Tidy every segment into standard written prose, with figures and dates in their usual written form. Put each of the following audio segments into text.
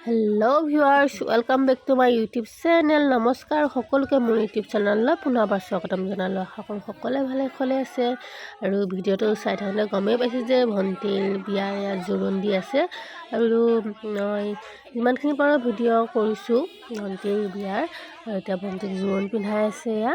Hello' viewers, welcome back to my YouTube channel. নমস্কাৰ সকলোকে মোৰ ইউটিউব চেনেললৈ পুনৰবাৰ স্বাগতম জনালোঁ। আশা কৰোঁ সকলোৱে ভালে আছে। আৰু ভিডিঅ'টো চাই থাকোঁতে গমেই পাইছোঁ যে ভণ্টিৰ বিয়াৰ ইয়াত জোৰোণ দি আছে। আৰু মই যিমানখিনি পাৰোঁ ভিডিঅ' কৰিছোঁ ভণ্টিৰ বিয়াৰ। আৰু এতিয়া ভণ্টিক জোৰোণ পিন্ধাই আছে। এয়া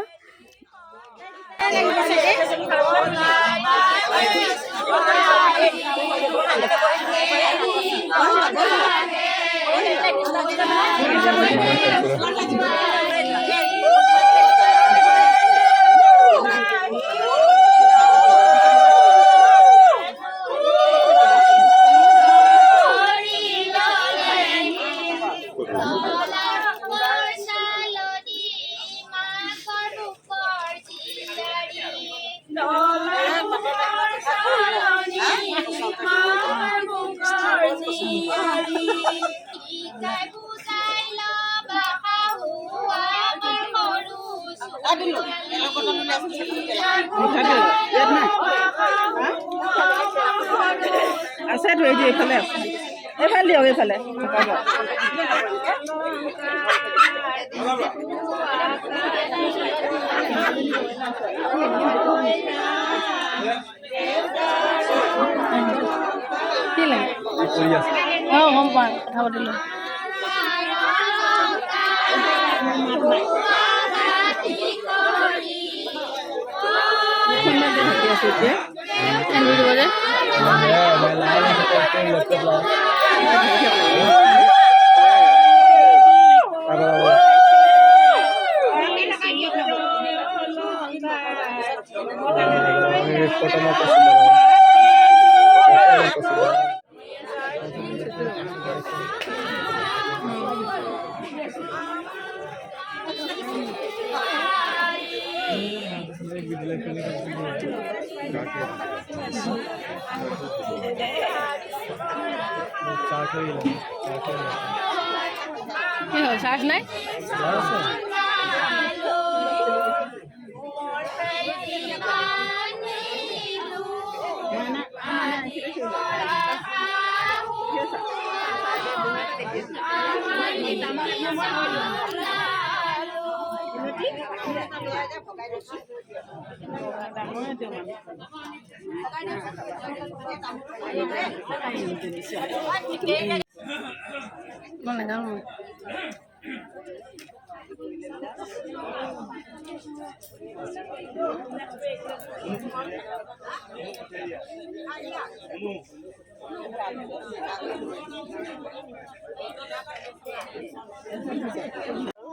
আছে তো এইফালে এইফালে দিয়ক এইফালে কি লাগে গম পাওঁ কথা পাতিলোঁ চাৰ্জ নাই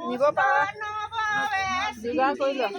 নিব পাৰা যোগাৰ কৰি লোৱা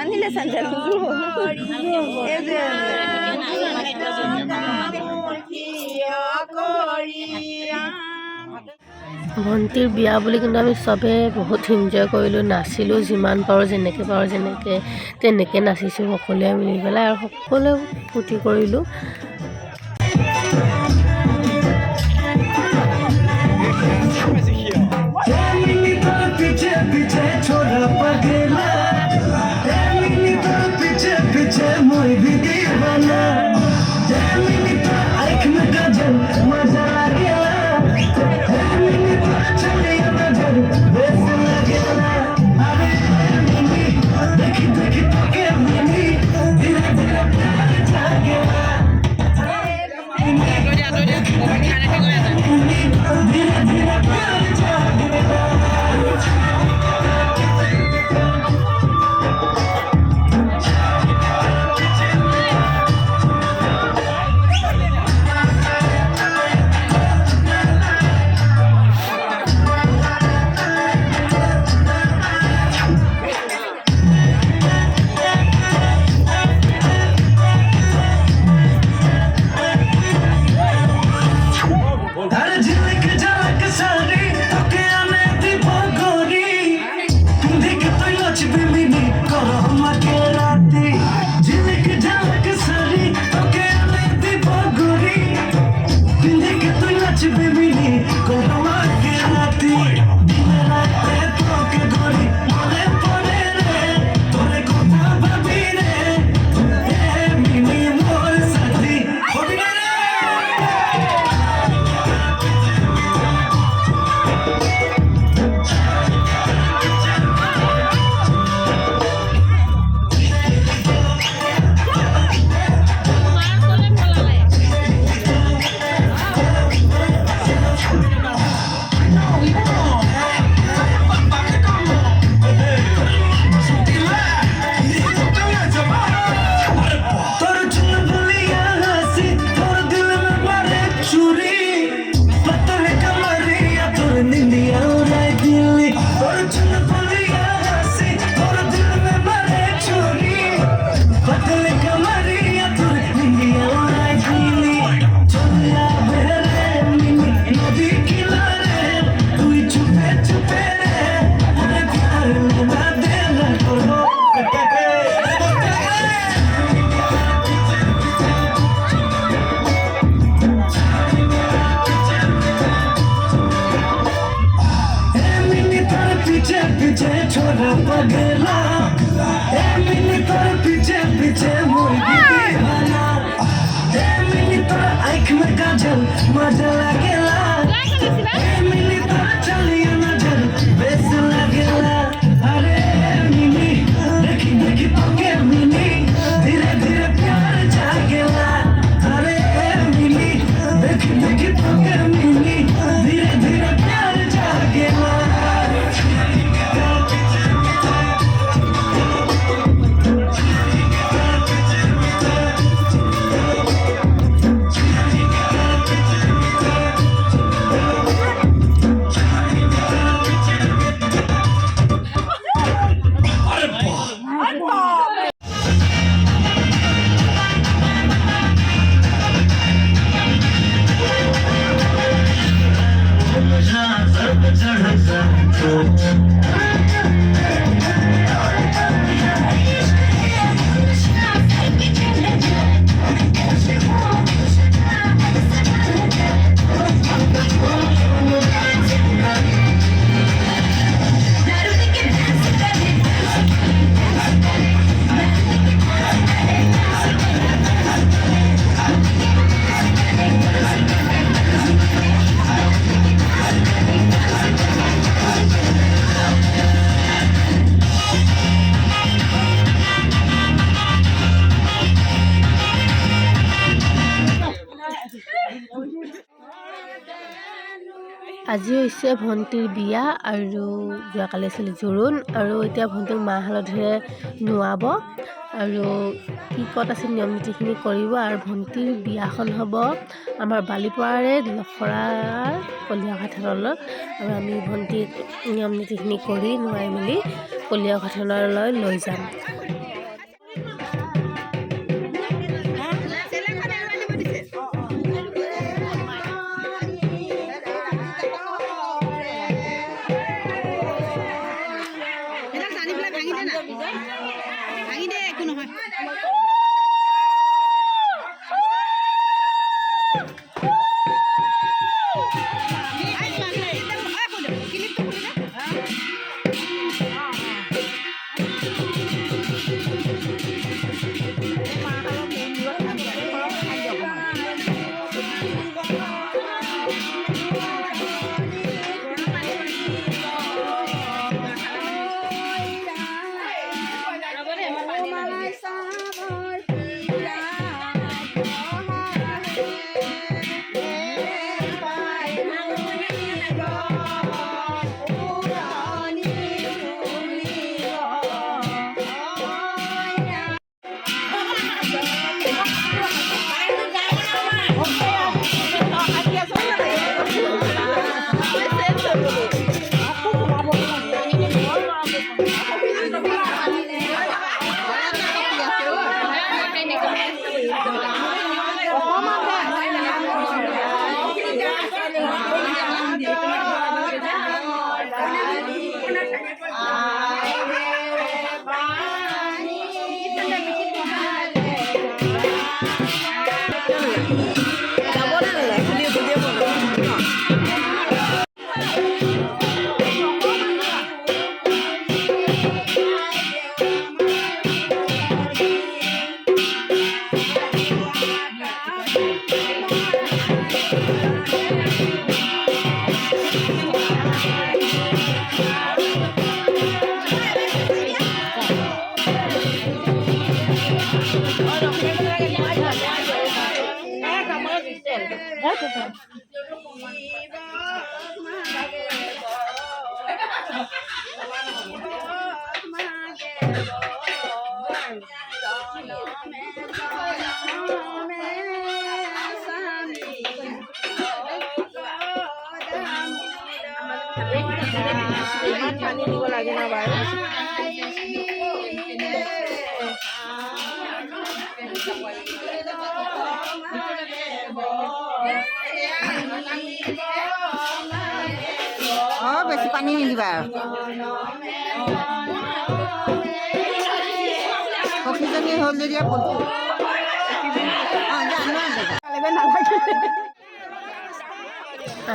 আনিলে চেণ্ডেল ভণ্টিৰ বিয়া বুলি কিন্তু আমি চবে বহুত এনজয় কৰিলোঁ, নাচিলোঁ যিমান পাৰোঁ তেনেকৈ নাচিছোঁ সকলোৱে মিলি পেলাই আৰু সকলোৱে ফূৰ্তি কৰিলোঁ। पगला मिली तोर पीछे पीछे मुर्गी दीवाना मिली तोर आँख में काजल मजा लगेला मिली तोर चलिया नजर बेस लगेला अरे मिली देखी देखी पके मिली धीरे धीरे प्यार जागेला अरे मिली देखी देखी पके मिली धीरे धीरे प्यार जागेला আজি হৈছে ভণ্টিৰ বিয়া আৰু যোৱাকালি আছিল জোৰোণ আৰু এতিয়া ভণ্টিক মাহ হালধিৰে নোৱাব আৰু কি ক'ত আছে নিয়ম নীতিখিনি কৰিব আৰু ভণ্টিৰ বিয়াখন হ'ব আমাৰ বালিপাৰাৰে লখৰাৰ কলীয়াঘাট থানলৈ আৰু আমি ভণ্টিক নিয়ম নীতিখিনি কৰি নোৱাই মেলি কলীয়াঘাট থানলৈ লৈ যাম। পানী দিব লাগে না বাৰু বেছি পানী নিদিবা সখীজনী হ'ল যদি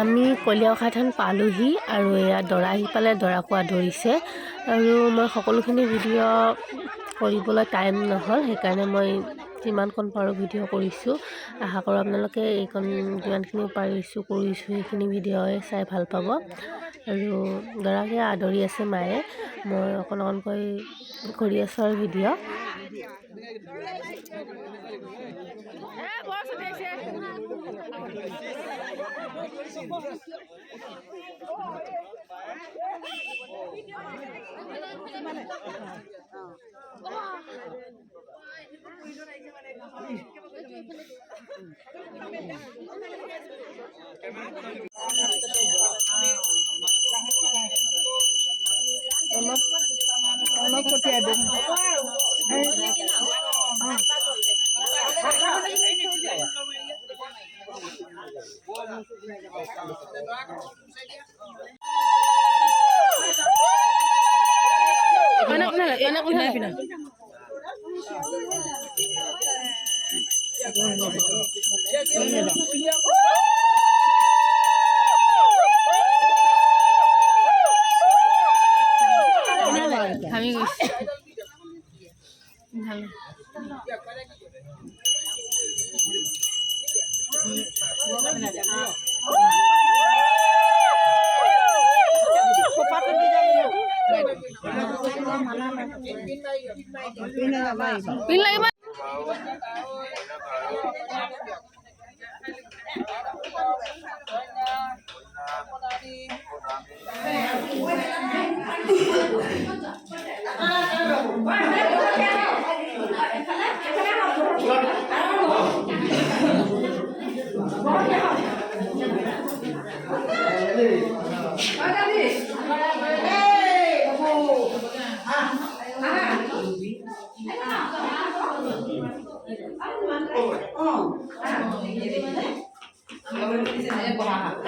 আমি কলীয়াঘাট থান পালোহি আৰু এয়া দৰা আহি পালে দৰাকো আদৰিছে আৰু মই সকলোখিনি ভিডিঅ' কৰিবলৈ টাইম নহ'ল, সেইকাৰণে মই যিমানকণ পাৰোঁ ভিডিঅ' কৰিছোঁ। আশা কৰোঁ আপোনালোকে এইকণ যিমানখিনি পাৰিছোঁ কৰিছোঁ সেইখিনি ভিডিঅ'ই চাই ভাল পাব। আৰু ল'ৰাকে আদৰি আছে মায়ে, মই অকণ অকণকৈ কৰি আছোঁ আৰু ভিডিঅ'। অলপ পঠিয়াই দিম। আমি গৈছোঁ ভাল পিন লাগিব।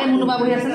এই মুনুবা বহি আছে ন।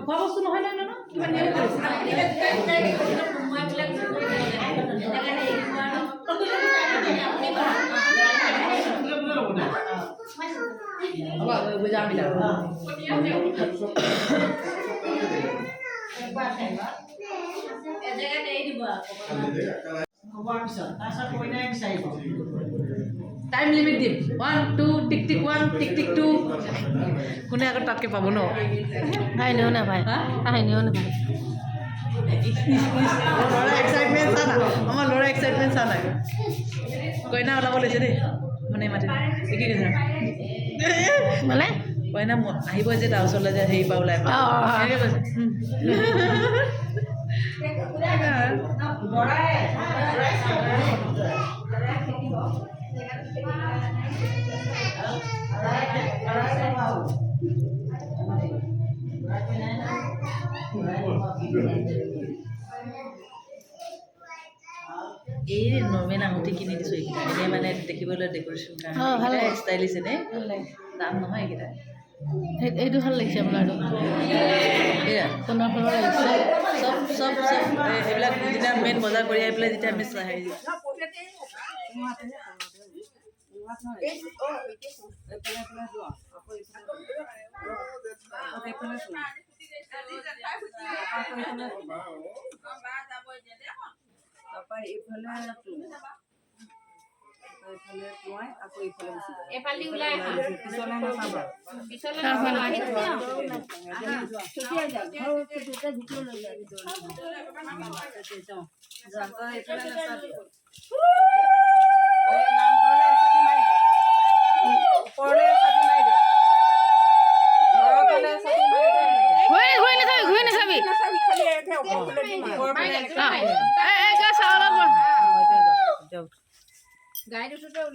খোৱা বস্তু নহয় ন কিবা টাইম লিমিট দিম 1 2 টিক টিক 1 টিক টিক 2 কোনে আগত তাতকে পাব ন ভাই নিও না ভাই ভাই নিও না ভাই ল'ৰা এক্সাইটমেণ্ট চা না আমাৰ ল'ৰা এক্সাইটমেণ্ট চা নাই কইনা ওলাব লৈছে দেই মানে মাতি কি কৈছে মানে কইনা আহিব যে তাৰ ওচৰলৈ যে হেৰি পৰা ওলাই এনেকৈ কৈছে এই নৰ্মেল আঙুঠি কিনি দিছোঁ এইকেইটা এনেই মানে দেখিবলৈ ডেক'ৰেশ্যন কাৰণে ষ্টাইলিছ এনেই দাম নহয় এইকেইটা এইটো ভাল লাগিছে আপোনাৰটো এয়া সোণৰ ফলৰ লাগিছে চব এইবিলাক যেতিয়া মেইন বজাৰ কৰি আহি পেলাই যেতিয়া আমি হেৰি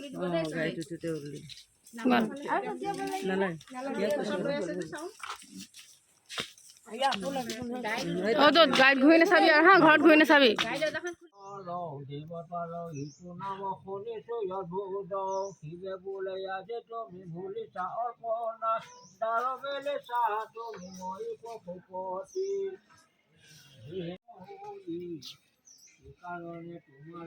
গাড়ীটোতে উৰুলি কিমান নালাগে অঁ তই গাড়ীত ঘূৰি নাচাবি আৰু হা ঘৰত ঘূৰি নাচাবি দেৱতাৰ ইটো নাম শুনিছো অদ্ভুত শিৱে বোলে আজি তুমি ভুলিছা অৰ্পণা তাৰ মেলিছা তুমি মই পশুপতি কাৰণে তোমাৰ